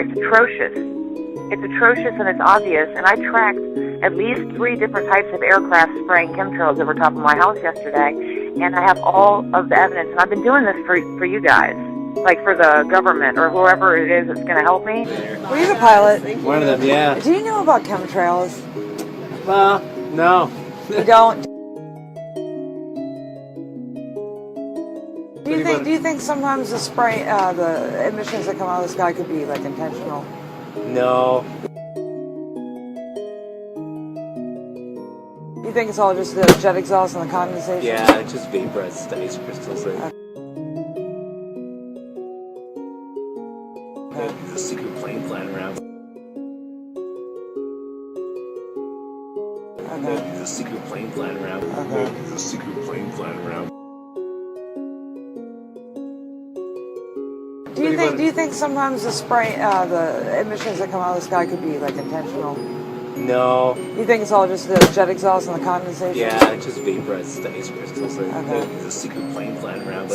it's atrocious. It's atrocious and it's obvious, and I tracked at least 3 different types of aircraft spraying chemtrails over top of my house yesterday, and I have all of the evidence, and I've been doing this for you guys, like for the government or whoever it is that's going to help me. Were you the pilot? One of them, yeah. Do you know about chemtrails? No. You don't? Do you think sometimes the spray, the emissions that come out of the sky could be like intentional? No. You think it's all just the jet exhaust and the condensation? Yeah, it's just vaporized ice crystals. Okay. There's a secret plane flying around. Okay. There's a secret plane flying around. Okay. There's a secret plane flying around. Do you think sometimes the spray, the emissions that come out of the sky could be like intentional? No. You think it's all just the jet exhaust and the condensation? Yeah, it's just vaporized ice crystals. Okay. There's a secret plane flying around.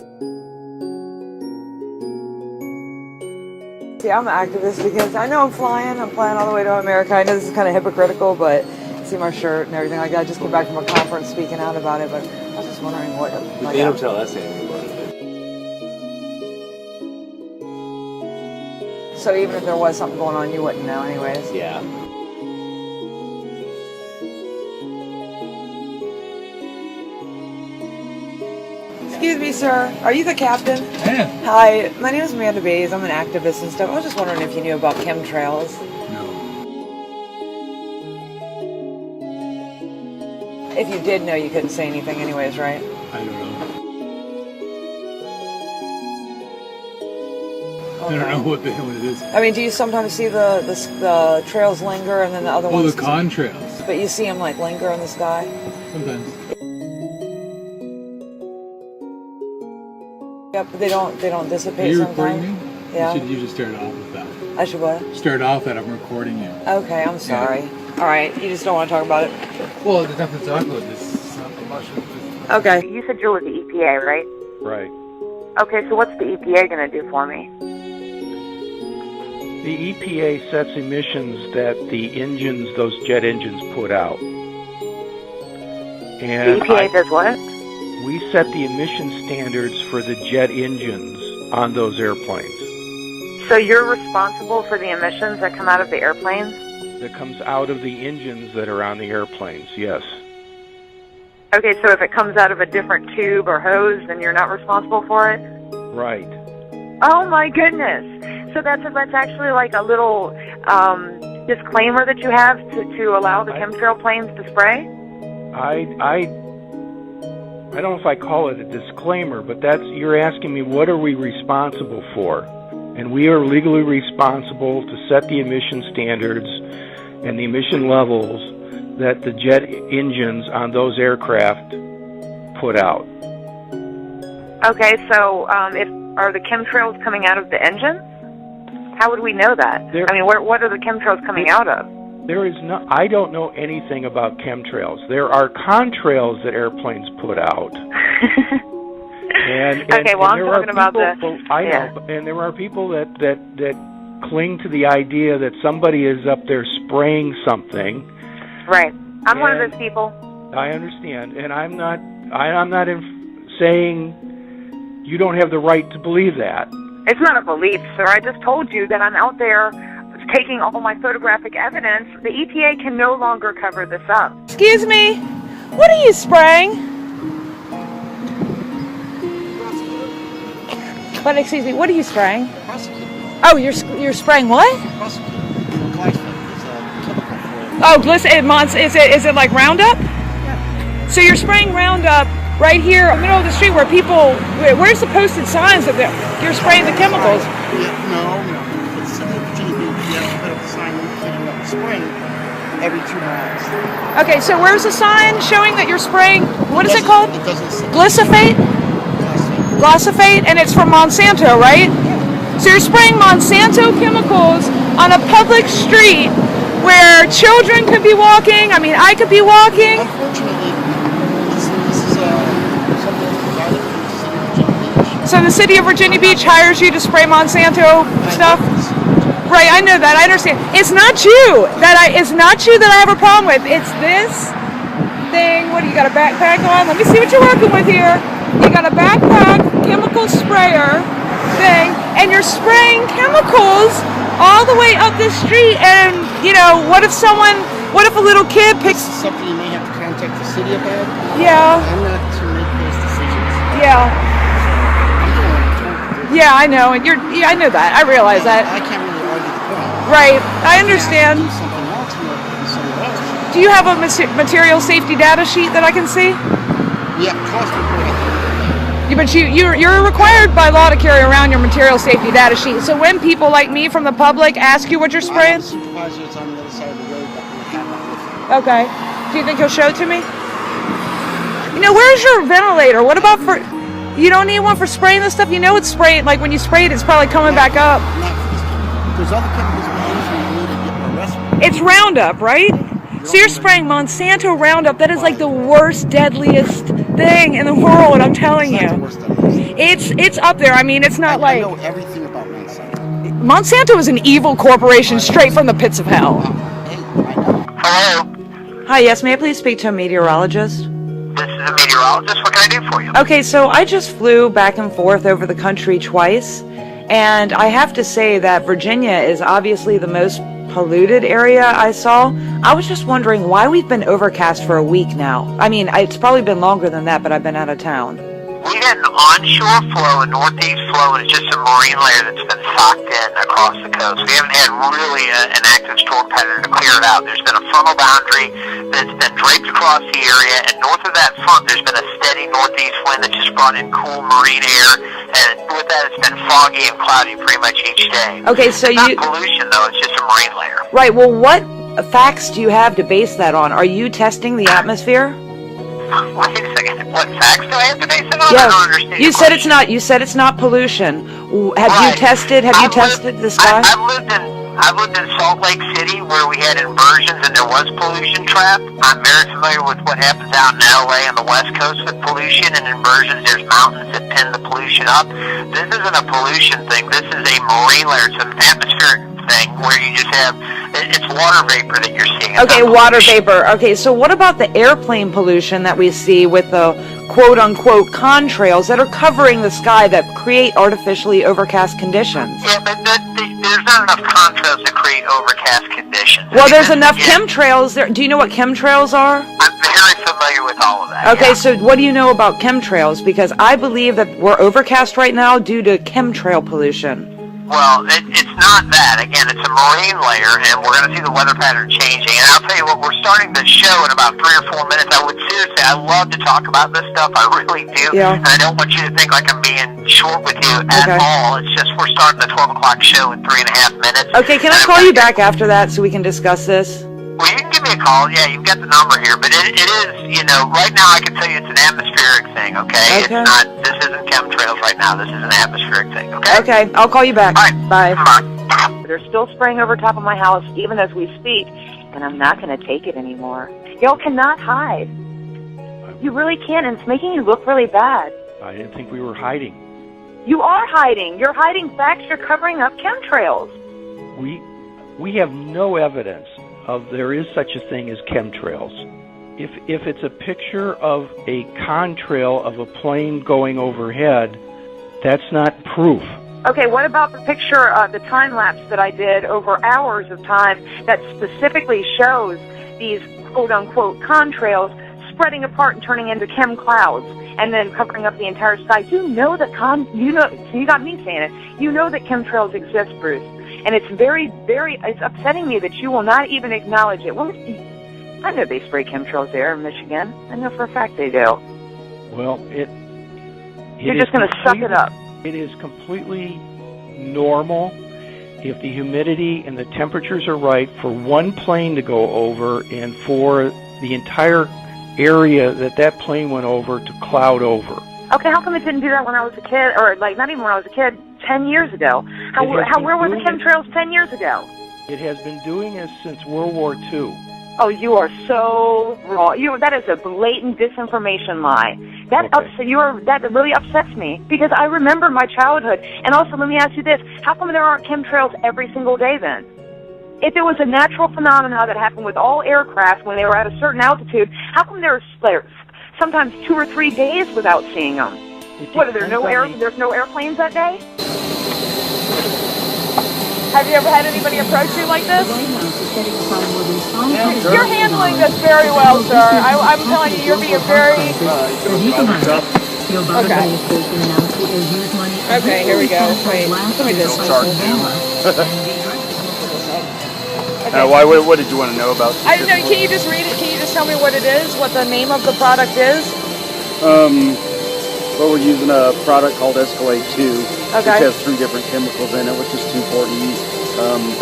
See, I'm an activist because I know I'm flying all the way to America. I know this is kind of hypocritical, but see my shirt and everything like that. I just came back from a conference speaking out about it, but I was just wondering what... They don't tell us anything about it. So even if there was something going on, you wouldn't know anyways? Yeah. Excuse me, sir. Are you the captain? Yeah. Hi, my name is Amanda Baise. I'm an activist and stuff. I was just wondering if you knew about chemtrails. No. If you did know, you couldn't say anything anyways, right? I don't know. Okay. I don't know what the hell it is. I mean, do you sometimes see the trails linger and then the other Oh, ones? the contrails. But you see them like linger in the sky? Sometimes. Yep, but they don't Are dissipate you sometimes. recording me? Yeah. You should start off with that. I should what? Start off that I'm recording you. Okay, I'm sorry. All right, you just don't want to talk about it? Well, there's nothing to talk about. This is not much. Okay. You said you're with the EPA, right? Right. Okay, so what's the EPA going to do for me? The EPA sets emissions that the engines, those jet engines, put out. And The EPA does what? we set the emission standards for the jet engines on those airplanes. So you're responsible for the emissions that come out of the airplanes? That comes out of the engines that are on the airplanes, yes. Okay, so if it comes out of a different tube or hose, then you're not responsible for it? Right. Oh my goodness! So that's actually like a little disclaimer that you have to allow the chemtrail planes to spray? I don't know if I call it a disclaimer, but you're asking me what are we responsible for? And we are legally responsible to set the emission standards and the emission levels that the jet engines on those aircraft put out. Okay, so are the chemtrails coming out of the engines? How would we know that? I mean, what are the chemtrails coming out of? I don't know anything about chemtrails. There are contrails that airplanes put out. I'm talking about I know, and there are people that cling to the idea that somebody is up there spraying something. Right. I'm one of those people. I understand, and I'm not saying you don't have the right to believe that. It's not a belief, sir. I just told you that I'm out there taking all my photographic evidence. The EPA can no longer cover this up. Excuse me, what are you spraying? But excuse me, what are you spraying? Oh, you're spraying what? Oh, is it like Roundup? Yeah. So you're spraying Roundup right here in the middle of the street where people, where's the posted signs that you're spraying the chemicals? Yeah, no. It's City of Virginia Beach. You have to put up a sign indicating that we're spraying every 2 miles. Okay, so where's the sign showing that you're spraying, what is it called? It doesn't say. Glyphosate? Glyphosate, and it's from Monsanto, right? Yeah. So you're spraying Monsanto chemicals on a public street where children could be walking, I mean, I could be walking. Unfortunately, this is something provided for the City of Virginia Beach. So the City of Virginia Beach hires you to spray Monsanto stuff? Right, I know that. I understand. It's not you that I have a problem with. It's this thing. What do you got, a backpack on? Let me see what you're working with here. You got a backpack, chemical sprayer thing, and you're spraying chemicals all the way up this street. And what if a little kid picks? This is something you may have to contact the city about. Yeah. I'm not to make those decisions. Yeah. Yeah, I know, and I know that. I realize that. I can't really argue the point. Right, I understand. Do something else and somewhere else. Do you have a material safety data sheet that I can see? Yeah, cost report. Yeah, but you're required by law to carry around your material safety data sheet. So when people like me from the public ask you what you're spraying, Supervisor is on the other side of the road that will have that with you. okay. Do you think he'll show it to me? Where's your ventilator? What about for? You don't need one for spraying this stuff? It's spraying, like when you spray it, it's probably coming back up. There's other chemicals we use when you need to get more respiratory. It's Roundup, right? So you're spraying Monsanto Roundup. That is like the worst, deadliest thing in the world, I'm telling you. It's up there. I mean, it's not I like... know everything about Monsanto. Monsanto is an evil corporation straight from the pits of hell. Hey, I know. Hello, Hi, yes, may I please speak to a meteorologist? this is a meteorologist. What can I do for you? Okay, so I just flew back and forth over the country twice, and I have to say that Virginia is obviously the most polluted area I saw. I was just wondering why we've been overcast for a week now. I mean, it's probably been longer than that, but I've been out of town. We had an onshore flow, a northeast flow, and it's just a marine layer that's been socked in across the coast. We haven't had really an active storm pattern to clear it out. There's been a frontal boundary that's been draped across the area, and north of that front, there's been a steady northeast wind that just brought in cool marine air, and with that, it's been foggy and cloudy pretty much each day. Okay, so it's not pollution, though. It's just a marine layer. Right, well, what facts do you have to base that on? Are you testing the atmosphere? Wait a second. What facts do I have to base it on? Yeah, I don't understand. you said it's not. You said it's not pollution. Have you tested? Have you tested the sky? I've lived in Salt Lake City where we had inversions and there was pollution trap. I'm very familiar with what happens out in LA on the West Coast with pollution and inversions. There's mountains that pin the pollution up. This isn't a pollution thing. This is a marine layer. It's an atmospheric thing where you just have, it's water vapor that you're seeing. Okay, water vapor. Okay, so what about the airplane pollution that we see with the quote-unquote contrails that are covering the sky that create artificially overcast conditions? Yeah, but there's not enough contrails to create overcast conditions. Well, there's enough chemtrails there. Do you know what chemtrails are? I'm very familiar with all of that. Okay, yeah. so what do you know about chemtrails? Because I believe that we're overcast right now due to chemtrail pollution. Well, it's not that. Again, it's a marine layer, and we're going to see the weather pattern changing. And I'll tell you what, we're starting the show in about 3 or 4 minutes. I love to talk about this stuff. I really do. Yeah. And I don't want you to think like I'm being short with you at all. It's just we're starting the 12 o'clock show in 3.5 minutes. Okay, can I call you back after that so we can discuss this? Well, you can give me a call. Yeah, you've got the number here. But it is, right now I can tell you it's an atmospheric thing, okay? Okay. It's not, this isn't chemtrails right now. This is an atmospheric thing, okay? Okay, I'll call you back. All right. Bye. Bye. They're still spraying over top of my house, even as we speak, and I'm not going to take it anymore. Y'all cannot hide. You really can't, and it's making you look really bad. I didn't think we were hiding. You are hiding. You're hiding facts. You're covering up chemtrails. We have no evidence of there is such a thing as chemtrails. If it's a picture of a contrail of a plane going overhead, that's not proof. Okay, what about the picture, the time lapse that I did over hours of time that specifically shows these quote-unquote contrails spreading apart and turning into chem clouds and then covering up the entire sky? You know that you got me saying it. You know that chemtrails exist, Bruce. And it's very, very, it's upsetting me that you will not even acknowledge it. Well, I know they spray chemtrails there in Michigan. I know for a fact they do. Well, You're just going to suck it up. It is completely normal if the humidity and the temperatures are right for one plane to go over and for the entire area that plane went over to cloud over. Okay, how come it didn't do that when I was a kid, or like not even when I was a kid, 10 years ago? Where were the chemtrails 10 years ago? It has been doing this since World War II. Oh, you are so wrong. That is a blatant disinformation lie. That really upsets me because I remember my childhood. And also, let me ask you this: how come there aren't chemtrails every single day then? If it was a natural phenomenon that happened with all aircraft when they were at a certain altitude, how come there's sometimes 2 or 3 days without seeing them? What, there's no airplanes that day? Have you ever had anybody approach you like this? You're handling this very well, sir. I'm telling you, you're being very... Okay. Okay, here we go. Wait, let me just... What did you want to know about? I don't know. Can you just read it? Can you just tell me what it is? What the name of the product is? Well, we're using a product called Escalade 2, which Okay. has 3 different chemicals in it, which is 2,4-D,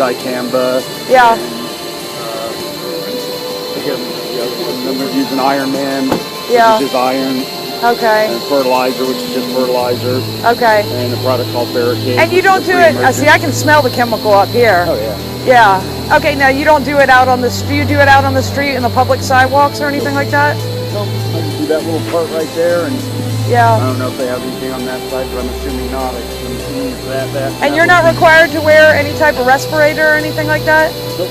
dicamba. Yeah. And we're using Iron Man, Yeah. which is iron, Okay. and fertilizer, which is just fertilizer, Okay. and a product called Barricade. And you don't do it... see, I can smell the chemical up here. Oh, yeah. Yeah. Okay, now you don't do it out on the... Do you do it out on the street in the public sidewalks or anything like that? So, I can do that little part right there, and I Yeah. don't know if they have anything on that side, but I'm assuming not. I'm assuming it's that. And you're not required to wear any type of respirator or anything like that? Nope.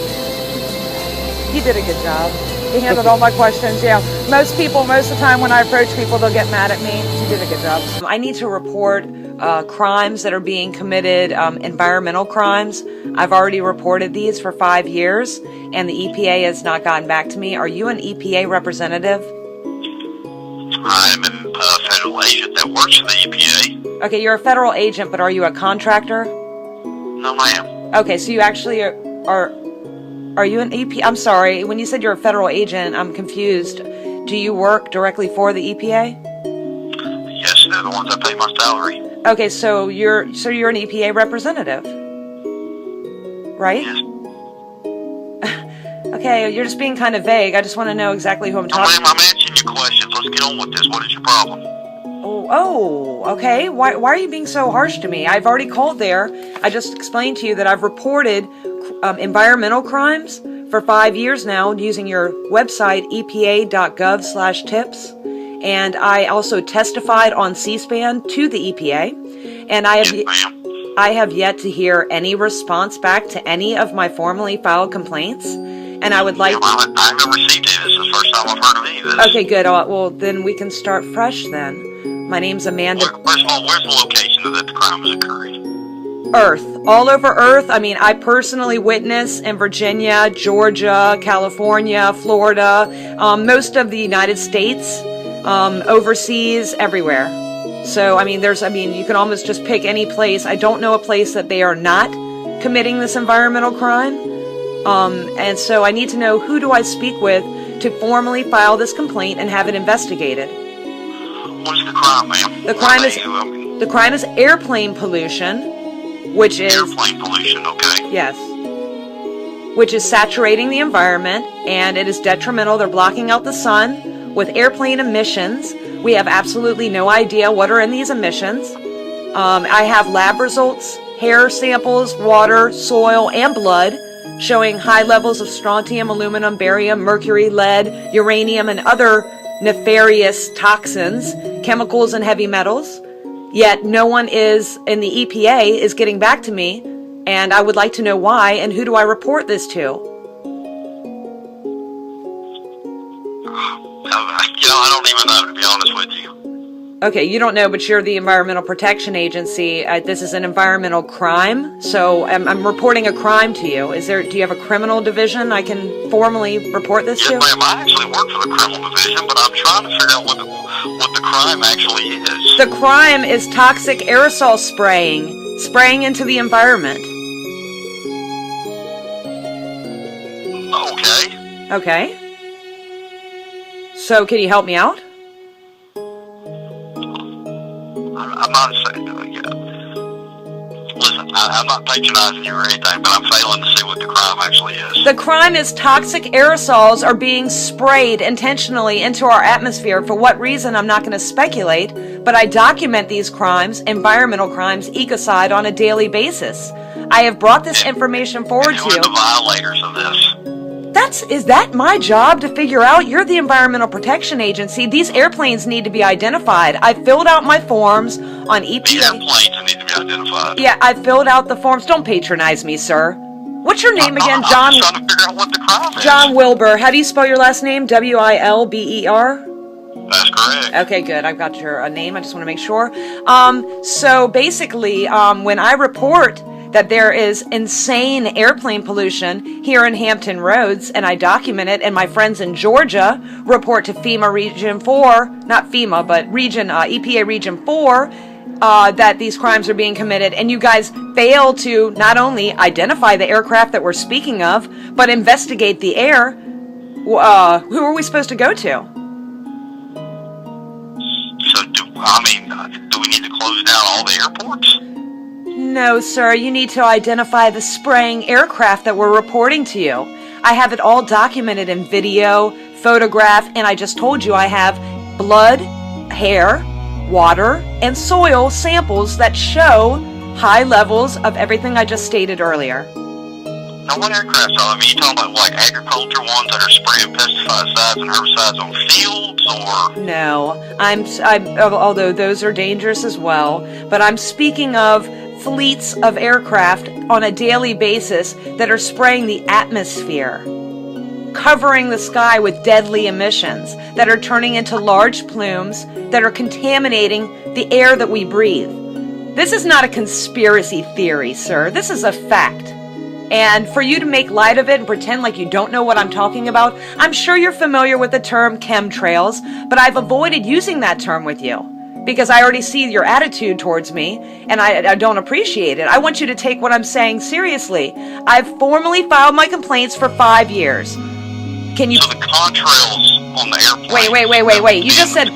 You did a good job. You handled all my questions. Yeah. Most of the time when I approach people, they'll get mad at me. You did a good job. I need to report crimes that are being committed, environmental crimes. I've already reported these for 5 years, and the EPA has not gotten back to me. Are you an EPA representative? I'm a federal agent that works for the EPA. Okay, you're a federal agent, but are you a contractor? No, ma'am. Okay, so you actually are you an EP? I'm sorry, when you said you're a federal agent, I'm confused. Do you work directly for the EPA? Yes, they're the ones that pay my salary. Okay, so you're an EPA representative, right? Yes. Okay, you're just being kind of vague. I just want to know exactly who I'm No, talking ma'am, I'm answering your questions. Let's get on with this. What is your problem? Okay. Why are you being so harsh to me? I've already called there. I just explained to you that I've reported environmental crimes for 5 years now using your website, epa.gov/tips. And I also testified on C-SPAN to the EPA. And Yes, ma'am. I have yet to hear any response back to any of my formally filed complaints. And I would like... I haven't received it. This is the first time I've heard of any of this. Okay, good. Well, then we can start fresh then. My name's Amanda... First of all, where's the location that the crime is occurring? Earth. All over Earth. I mean, I personally witness in Virginia, Georgia, California, Florida, most of the United States, overseas, everywhere. So, I mean, you can almost just pick any place. I don't know a place that they are not committing this environmental crime. And so I need to know, who do I speak with to formally file this complaint and have it investigated? What is the crime, ma'am? The crime is airplane pollution, which is... Airplane pollution, okay. Yes. Which is saturating the environment, and it is detrimental. They're blocking out the sun with airplane emissions. We have absolutely no idea what are in these emissions. I have lab results, hair samples, water, soil, and blood showing high levels of strontium, aluminum, barium, mercury, lead, uranium, and other nefarious toxins, chemicals, and heavy metals. Yet no one in the EPA is getting back to me, and I would like to know why, and who do I report this to? I don't even know, to be honest with you. Okay, you don't know, but you're the Environmental Protection Agency. This is an environmental crime, so I'm reporting a crime to you. Do you have a criminal division I can formally report this to? Yes, ma'am. I actually work for the criminal division, but I'm trying to figure out what the crime actually is. The crime is toxic aerosol spraying into the environment. Okay. Okay. So, can you help me out? I'm not saying listen, I'm not patronizing you or anything, but I'm failing to see what the crime actually is. The crime is toxic aerosols are being sprayed intentionally into our atmosphere. For what reason, I'm not going to speculate, but I document these crimes, environmental crimes, ecocide, on a daily basis. I have brought this information forward to Who are you. the violators of this? Is that my job to figure out? You're the Environmental Protection Agency. These airplanes need to be identified. I filled out my forms on EPA. The airplanes need to be identified. Yeah, I filled out the forms. Don't patronize me, sir. What's your name again? John. I'm just trying to figure out what the crime is. John Wilber. How do you spell your last name? Wilber? That's correct. Okay, good. I've got your name. I just want to make sure. So basically, when I report that there is insane airplane pollution here in Hampton Roads, and I document it, and my friends in Georgia report to FEMA Region 4, not FEMA, but EPA Region 4, that these crimes are being committed, and you guys fail to not only identify the aircraft that we're speaking of, but investigate the air, who are we supposed to go to? So, do we need to close down all the airports? No, sir. You need to identify the spraying aircraft that we're reporting to you. I have it all documented in video, photograph, and I just told you I have blood, hair, water, and soil samples that show high levels of everything I just stated earlier. Now, what aircraft are you talking about, like agriculture ones that are spraying pesticides and herbicides on fields, or? No, although those are dangerous as well, but I'm speaking of fleets of aircraft on a daily basis that are spraying the atmosphere, covering the sky with deadly emissions that are turning into large plumes that are contaminating the air that we breathe. This is not a conspiracy theory, sir. This is a fact. And for you to make light of it and pretend like you don't know what I'm talking about, I'm sure you're familiar with the term chemtrails, but I've avoided using that term with you because I already see your attitude towards me, and I don't appreciate it. I want you to take what I'm saying seriously. I've formally filed my complaints for 5 years. Can you? So the contrails on the airplane. Wait. You just said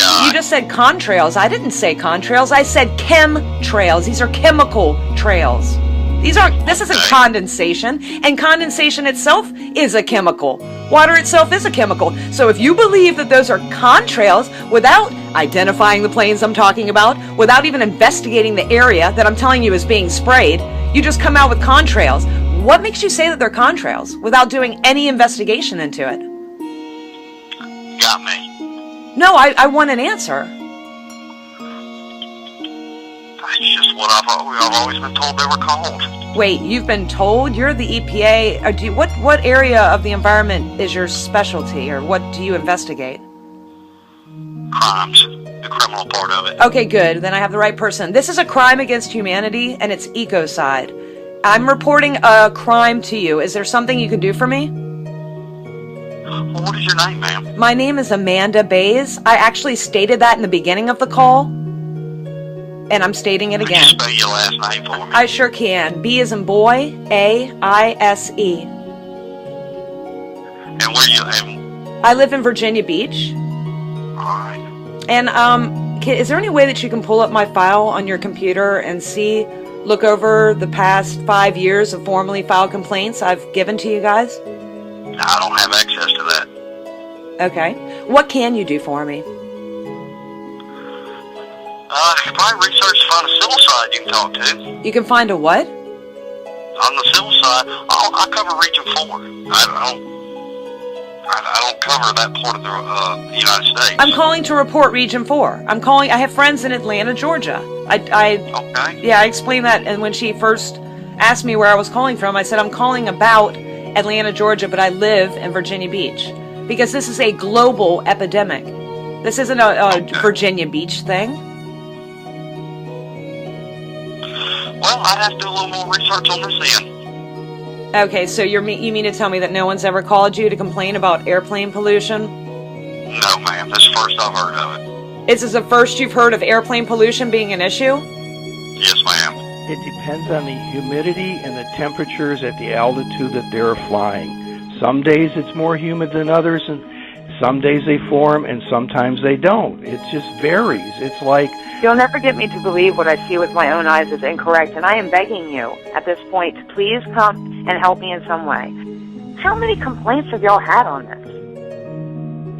contrails. I didn't say contrails. I said chemtrails. These are chemical trails. This isn't condensation, and condensation itself is a chemical. Water itself is a chemical. So if you believe that those are contrails, without identifying the planes I'm talking about, without even investigating the area that I'm telling you is being sprayed, you just come out with contrails. What makes you say that they're contrails without doing any investigation into it? Got me. No, I want an answer. That's just what I've always been told they were called. Wait, you've been told? You're the EPA. What area of the environment is your specialty, or what do you investigate? Crimes, the criminal part of it. Okay, good. Then I have the right person. This is a crime against humanity, and it's ecocide. I'm reporting a crime to you. Is there something you can do for me? Well, what is your name, ma'am? My name is Amanda Baise. I actually stated that in the beginning of the call, and I'm stating it again. Can you spell your last name for me? I sure can. B as in boy, A-I-S-E. And where you live? I live in Virginia Beach. Alright. And is there any way that you can pull up my file on your computer and look over the past 5 years of formally filed complaints I've given to you guys? I don't have access to that. Okay. What can you do for me? You can probably research to find a civil side you can talk to. You can find a what? On the civil side, I cover Region 4. I don't cover that part of the United States. I'm calling to report Region 4. I have friends in Atlanta, Georgia. Okay. Yeah, I explained that, and when she first asked me where I was calling from, I said I'm calling about Atlanta, Georgia, but I live in Virginia Beach. Because this is a global epidemic. This isn't a Virginia Beach thing. Well, I'd have to do a little more research on this end. Okay, so you mean to tell me that no one's ever called you to complain about airplane pollution? No, ma'am. This is the first I've heard of it. Is this the first you've heard of airplane pollution being an issue? Yes, ma'am. It depends on the humidity and the temperatures at the altitude that they're flying. Some days it's more humid than others, and some days they form, and sometimes they don't. It just varies. It's like... You'll never get me to believe what I see with my own eyes is incorrect, and I am begging you at this point to please come and help me in some way. How many complaints have y'all had on this?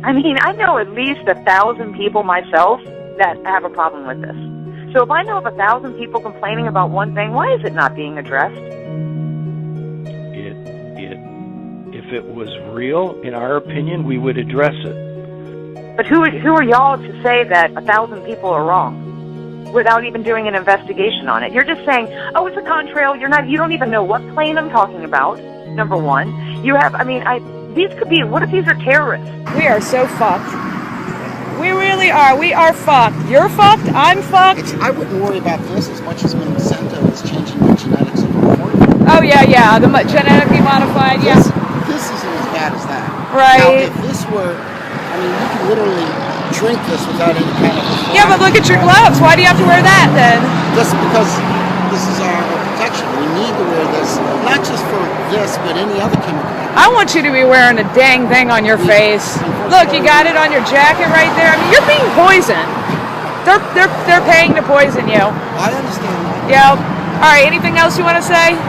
I mean, I know at least 1,000 people myself that have a problem with this. So if I know of 1,000 people complaining about one thing, why is it not being addressed? If it was real, in our opinion, we would address it. But who are y'all to say that 1,000 people are wrong without even doing an investigation on it? You're just saying, oh, it's a contrail. You don't even know what plane I'm talking about, number one. These could be, what if these are terrorists? We are so fucked. We really are. We are fucked. You're fucked. I'm fucked. I wouldn't worry about this as much as Monsanto is changing the genetics of the corn. Oh, yeah. The genetically modified, yeah. This isn't as bad as that. Right. Now, if this were, you can literally drink this without any kind of... Yeah, but look at your gloves. Why do you have to wear that then? Just because this is our protection. We need to wear this, not just for this, but any other chemical. I want you to be wearing a dang thing on your face. Look, you got it on your jacket right there. You're being poisoned. They're paying to poison you. I understand that. Yep. All right, anything else you want to say?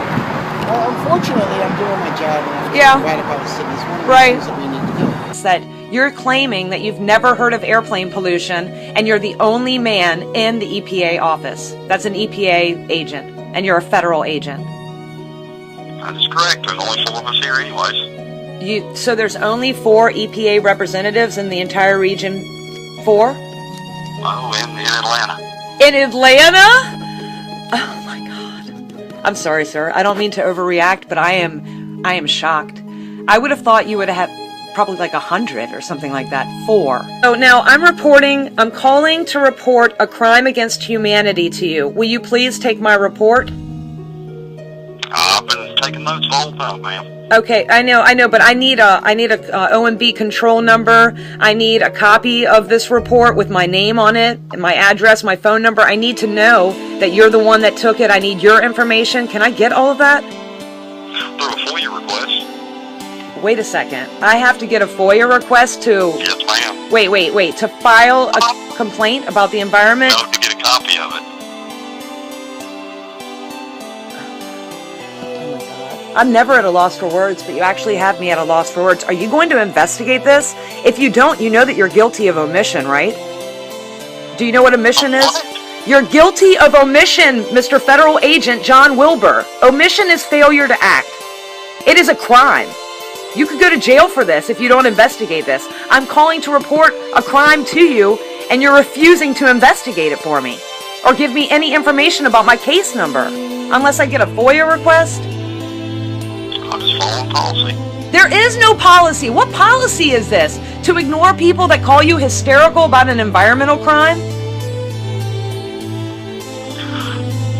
Well, unfortunately, I'm doing my job and I'm Yeah. right about the city. It's one of the Right. things that we need to do. That you're claiming that you've never heard of airplane pollution and you're the only man in the EPA office. That's an EPA agent, and you're a federal agent. That is correct. There's only 4 of us here anyways. So there's only 4 EPA representatives in the entire region? 4? Oh, in Atlanta. In Atlanta? Oh my God. I'm sorry, sir. I don't mean to overreact, but I am shocked. I would have thought you would have probably like 100 or something like that. 4. So now I'm calling to report a crime against humanity to you. Will you please take my report? I've been taking notes the whole time, ma'am. Okay, I know, but I need a OMB control number. I need a copy of this report with my name on it, and my address, my phone number. I need to know that you're the one that took it. I need your information. Can I get all of that? Through a FOIA request. Wait a second. I have to get a FOIA request to... Yes, ma'am. Wait. To file a complaint about the environment? No, to get a copy of it. I'm never at a loss for words, but you actually have me at a loss for words. Are you going to investigate this? If you don't, you know that you're guilty of omission, right? Do you know what omission is? You're guilty of omission, Mr. Federal Agent John Wilbur. Omission is failure to act. It is a crime. You could go to jail for this if you don't investigate this. I'm calling to report a crime to you, and you're refusing to investigate it for me. Or give me any information about my case number. Unless I get a FOIA request. I'm just following policy. There is no policy. What policy is this? To ignore people that call you hysterical about an environmental crime?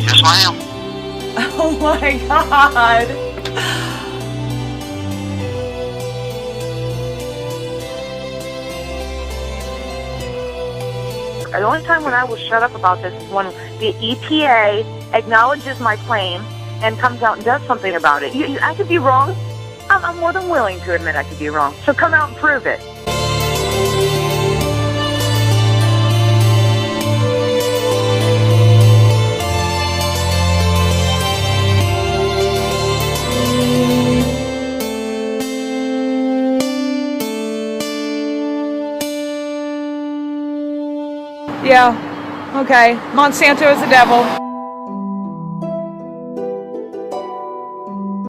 Yes, ma'am. Oh my God. The only time when I will shut up about this is when the EPA acknowledges my claim and comes out and does something about it. I could be wrong. I'm more than willing to admit I could be wrong. So come out and prove it. Yeah. Okay. Monsanto is the devil.